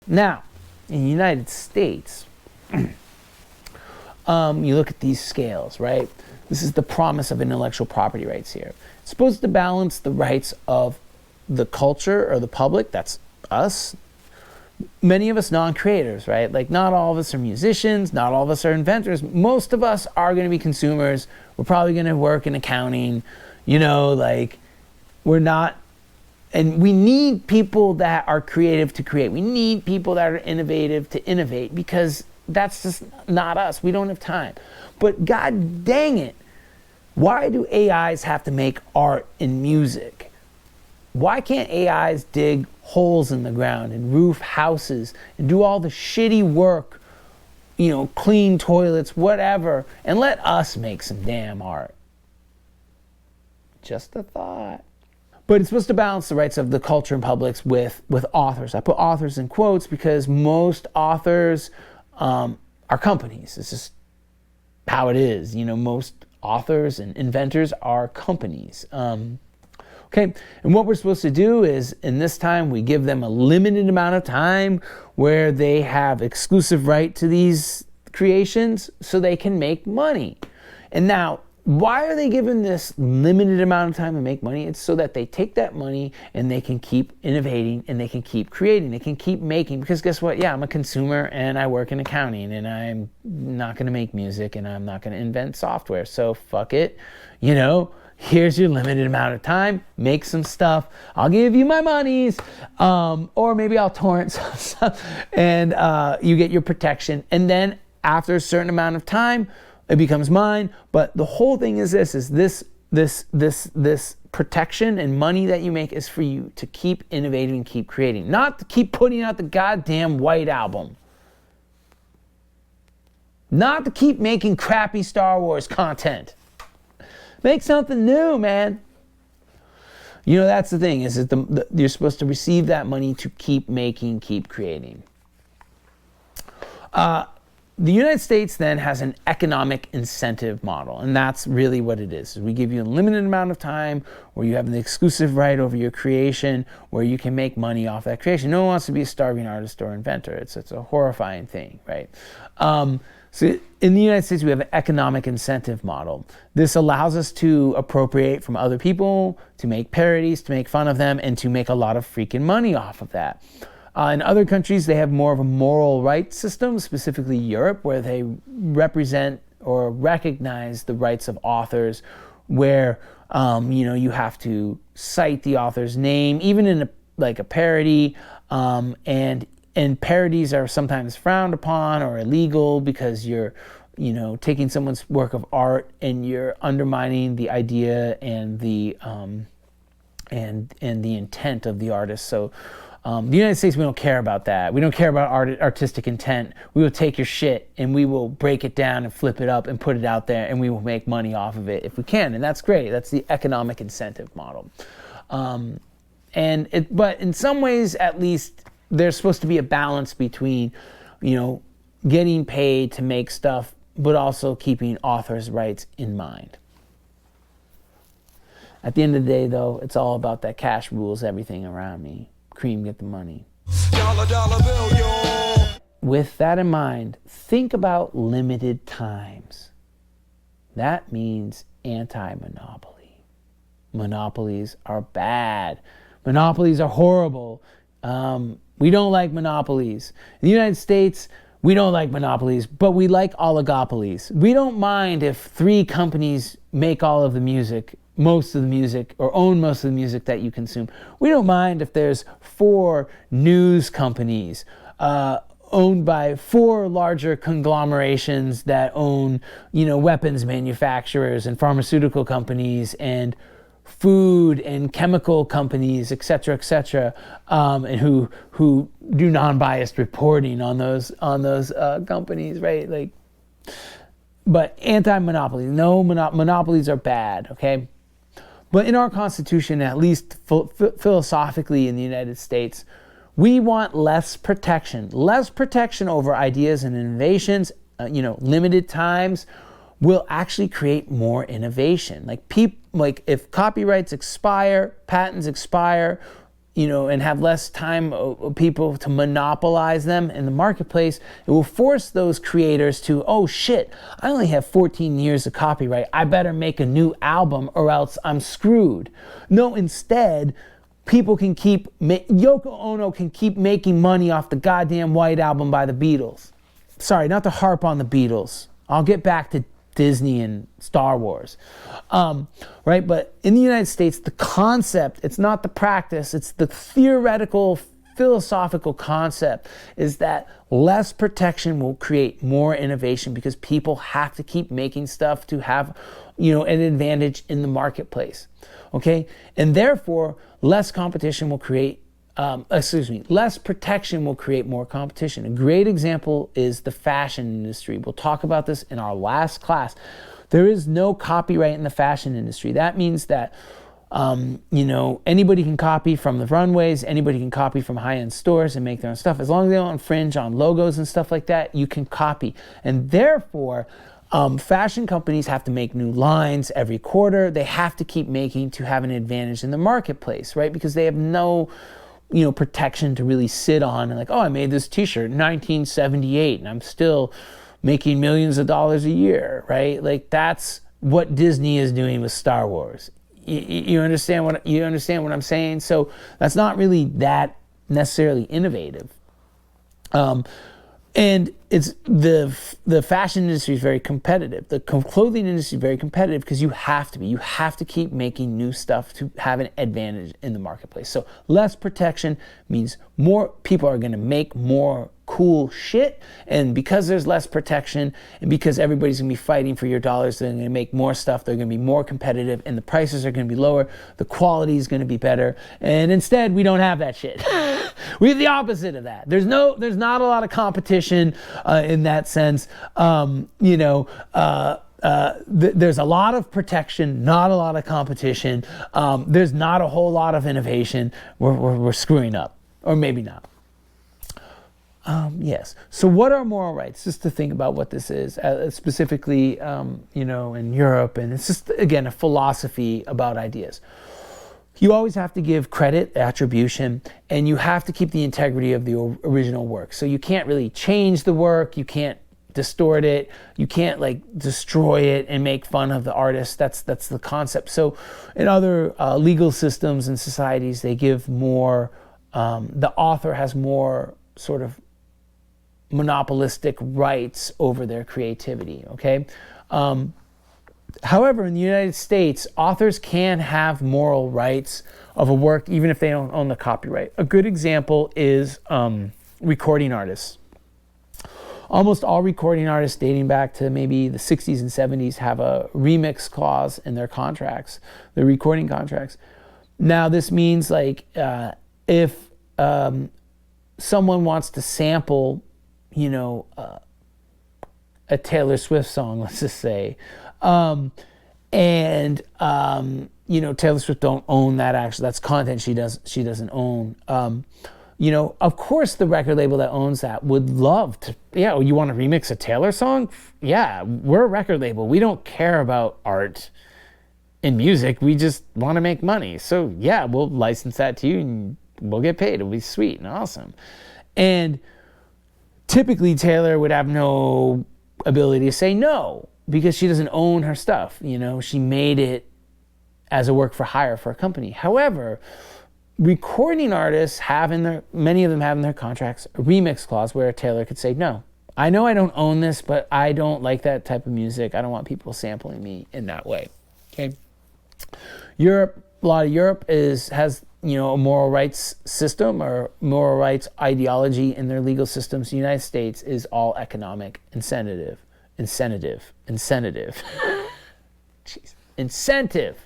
Now, in the United States, you look at these scales, right? This is the promise of intellectual property rights here. It's supposed to balance the rights of the culture or the public, that's us. Many of us non-creators, right? Like, not all of us are musicians, not all of us are inventors. Most of us are going to be consumers. We're probably going to work in accounting, like, we're not. And we need people that are creative to create. We need people that are innovative to innovate, because that's just not us. We don't have time. But god dang it, why do AIs have to make art and music? Why can't AIs dig holes in the ground and roof houses and do all the shitty work, clean toilets, whatever, and let us make some damn art? Just a thought. But it's supposed to balance the rights of the culture and publics with authors. I put authors in quotes because most authors are companies. It's just how it is. Most authors and inventors are companies. Okay, and what we're supposed to do is, in this time, we give them a limited amount of time where they have exclusive right to these creations so they can make money. And now, why are they given this limited amount of time to make money? It's so that they take that money and they can keep innovating and they can keep creating. They can keep making, because guess what? Yeah, I'm a consumer and I work in accounting and I'm not going to make music and I'm not going to invent software. So fuck it. Here's your limited amount of time. Make some stuff. I'll give you my monies. Or maybe I'll torrent some stuff and you get your protection. And then after a certain amount of time, it becomes mine. But the whole thing is this protection and money that you make is for you to keep innovating and keep creating, not to keep putting out the goddamn White Album, not to keep making crappy Star Wars content. Make something new, man. That's the thing, is that you're supposed to receive that money to keep making, keep creating. The United States then has an economic incentive model, and that's really what it is. We give you a limited amount of time where you have the exclusive right over your creation, where you can make money off that creation. No one wants to be a starving artist or inventor. It's a horrifying thing, right? So in the United States, we have an economic incentive model. This allows us to appropriate from other people, to make parodies, to make fun of them, and to make a lot of freaking money off of that. In other countries, they have more of a moral rights system, specifically Europe, where they represent or recognize the rights of authors, where you have to cite the author's name, even in a parody, and parodies are sometimes frowned upon or illegal because you're taking someone's work of art and you're undermining the idea and the intent of the artist. So the United States, we don't care about that. We don't care about artistic intent. We will take your shit and we will break it down and flip it up and put it out there, and we will make money off of it if we can. And that's great. That's the economic incentive model. But in some ways, at least, there's supposed to be a balance between, getting paid to make stuff, but also keeping authors' rights in mind. At the end of the day, though, it's all about that cash rules everything around me. Cream, get the money. Dollar bill, yo. With that in mind, think about limited times. That means anti-monopoly. Monopolies are bad. Monopolies are horrible. We don't like monopolies. In the United States, we don't like monopolies, but we like oligopolies. We don't mind if 3 companies make all of the music, most of the music, or own most of the music that you consume. We don't mind if there's 4 news companies owned by 4 larger conglomerations that own, weapons manufacturers and pharmaceutical companies and food and chemical companies, et cetera, and who do non-biased reporting on those companies, right? But anti-monopoly, no, monopolies are bad, okay? But in our Constitution, at least philosophically in the United States, we want less protection over ideas and innovations. Limited times will actually create more innovation. Like if copyrights expire, patents expire, and have less time people to monopolize them in the marketplace, it will force those creators to, oh shit, I only have 14 years of copyright. I better make a new album or else I'm screwed. No, instead, people can Yoko Ono can keep making money off the goddamn White Album by the Beatles. Sorry, not to harp on the Beatles. I'll get back to Disney and Star Wars, right? But in the United States, the concept, it's not the practice, it's the theoretical, philosophical concept, is that less protection will create more innovation because people have to keep making stuff to have, an advantage in the marketplace, okay? And therefore, less competition will create less protection will create more competition. A great example is the fashion industry. We'll talk about this in our last class. There is no copyright in the fashion industry. That means that, anybody can copy from the runways, anybody can copy from high-end stores and make their own stuff. As long as they don't infringe on logos and stuff like that, you can copy. And therefore, fashion companies have to make new lines every quarter. They have to keep making to have an advantage in the marketplace, right? Because they have no protection to really sit on and I made this t-shirt in 1978 and I'm still making millions of dollars a year, right? That's what Disney is doing with Star Wars. You understand what I'm saying? So that's not really that necessarily innovative. And it's the fashion industry is very competitive. The clothing industry is very competitive because you have to keep making new stuff to have an advantage in the marketplace. So less protection means more people are going to make more cool shit, and because there's less protection and because everybody's going to be fighting for your dollars, they're going to make more stuff, they're going to be more competitive, and the prices are going to be lower, the quality is going to be better, and instead we don't have that shit. We have the opposite of that. There's not a lot of competition in that sense. There's a lot of protection, not a lot of competition. There's not a whole lot of innovation. We're screwing up, or maybe not. Yes. So what are moral rights? Just to think about what this is, specifically, in Europe. And it's just, again, a philosophy about ideas. You always have to give credit, attribution, and you have to keep the integrity of the original work. So you can't really change the work. You can't distort it. You can't destroy it and make fun of the artist. That's the concept. So in other legal systems and societies, they give more, the author has more sort of monopolistic rights over their creativity, okay? However, in the United States, authors can have moral rights of a work even if they don't own the copyright. A good example is recording artists. Almost all recording artists dating back to maybe the 60s and 70s have a remix clause in their contracts, their recording contracts. Now, this means if someone wants to sample a Taylor Swift song, let's just say, Taylor Swift don't own that. Actually, that's content she doesn't own. Of course the record label that owns that would love to, you want to remix a Taylor song? Yeah, we're a record label. We don't care about art in music. We just want to make money. So yeah, we'll license that to you and we'll get paid. It'll be sweet and awesome. And typically Taylor would have no ability to say no because she doesn't own her stuff. She made it as a work for hire for a company. However, recording artists many of them have in their contracts a remix clause where Taylor could say, no, I know I don't own this, but I don't like that type of music. I don't want people sampling me in that way. Okay. A lot of Europe has a moral rights system or moral rights ideology in their legal systems. The United States is all economic incentive. Jeez. Incentive.